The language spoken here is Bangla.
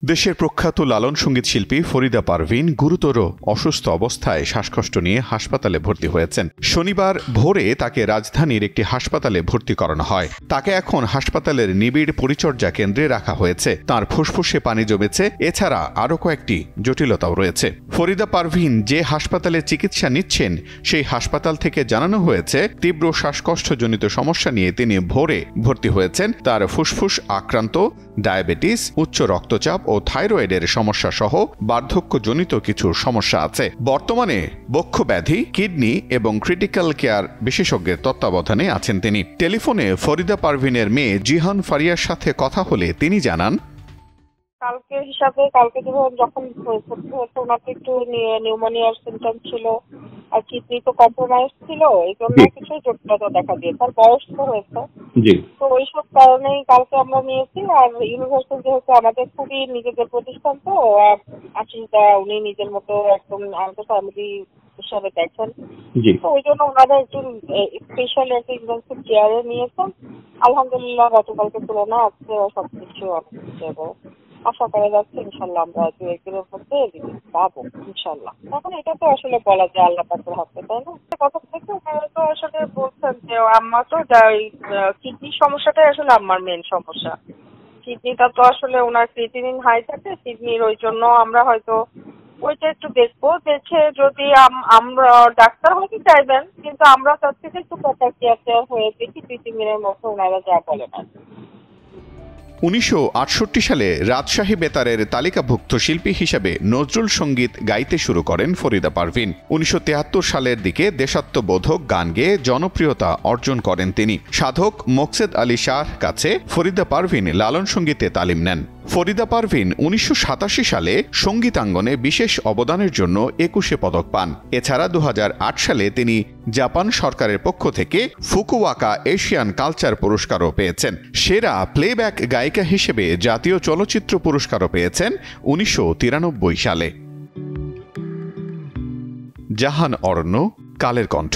দেশের প্রখ্যাত লালন সঙ্গীত শিল্পী ফরিদা পারভিন গুরুতর অসুস্থ অবস্থায় শ্বাসকষ্ট নিয়ে হাসপাতালে ভর্তি হয়েছেন। শনিবার ভোরে তাকে রাজধানীর একটি হাসপাতালে ভর্তি করানো হয়। তাকে এখন হাসপাতালের নিবিড় পরিচর্যা কেন্দ্রে রাখা হয়েছে। তার ফুসফুসে পানি জমেছে, এছাড়া আরও কয়েকটি জটিলতাও রয়েছে। ফরিদা পারভিন যে হাসপাতালে চিকিৎসা নিচ্ছেন সেই হাসপাতাল থেকে জানানো হয়েছে তীব্র শ্বাসকষ্টজনিত সমস্যা নিয়ে তিনি ভোরে ভর্তি হয়েছেন। তার ফুসফুস আক্রান্ত, ডায়াবেটিস, উচ্চ রক্তচাপ ও থাইরয়েডের সমস্যা সহ বার্ধক্যজনিত কিছু সমস্যা আছে। বর্তমানে বক্ষ ব্যাধি, কিডনি এবং ক্রিটিক্যাল কেয়ার বিশেষজ্ঞের তত্ত্বাবধানে আছেন তিনি। টেলিফোনে ফরিদা পারভিনের মেয়ে জিহান ফারিয়ার সাথে কথা হলে তিনি জানান, কালকে যখন ভর্তি হয়েছে ওনার তো একটু নিউমোনিয়ার সিমটম ছিল আর কিডনি তো কম্প্রোমাইজ ছিল, এই জন্য কিছু জটিলতা দেখা দিয়েছে। তার বয়স তো হয়েছে, তো ওইসব কারণেই কালকে আমরা নিয়েছি। আর ইউনিভার্সাল যেহেতু আমাদের খুবই নিজেদের প্রতিষ্ঠান, তো আশিসদা উনি নিজের মতো একদম আমাদের ফ্যামিলি হিসাবে দেখেন, তো ওই জন্য ওনারা একটু স্পেশাল একটা ইনভেন্সিভ কেয়ারে নিয়েছেন। আলহামদুলিল্লাহ গতকালকে তুলনা আজকে সবকিছু আশা করা যাচ্ছে ইনশাল্লাহ আমরা 2-1 দিনের মধ্যে পাবো ইনশাল্লাহ। এখন এটা তো আসলে বলা যায় আল্লাহ পাকের হাতে, তাই না? কথা থেকে ওনারা তো আসলে বলছেন যে আম্মা তো কিডনির সমস্যাটাই আসলে আমার মেন সমস্যা। কিডনিটা তো আসলে ওনার ক্রিয়েটিনিন হাই থাকে, কিডনির ওই জন্য আমরা হয়তো ওইটা একটু দেখবো, দেখে যদি আমরা ডাক্তার হয়তো চাইবেন, কিন্তু আমরা তার থেকে একটু কথা কেয়ার হয়ে দেখি 2-3 দিনের মধ্যে ওনারা যা বলেন। 1968 সালে রাজশাহী বেতারের তালিকাভুক্ত শিল্পী হিসেবে নজরুল সঙ্গীত গাইতে শুরু করেন ফরিদা পারভিন। 1973 সালের দিকে দেশাত্মবোধক গান গেয়ে জনপ্রিয়তা অর্জন করেন তিনি। সাধক মোকসেদ আলী শাহর কাছে ফরিদা পারভিন লালন সঙ্গীতে তালিম নেন। ফরিদা পারভিন 1987 সালে সঙ্গীতাঙ্গনে বিশেষ অবদানের জন্য 21 পদক পান। এছাড়া 2008 সালে তিনি জাপান সরকারের পক্ষ থেকে ফুকুওয়াকা এশিয়ান কালচার পুরস্কারও পেয়েছেন। সেরা প্লেব্যাক গায়িকা হিসেবে জাতীয় চলচ্চিত্র পুরস্কারও পেয়েছেন 1993 সালে। জাহান অরণ্য, কালের কণ্ঠ।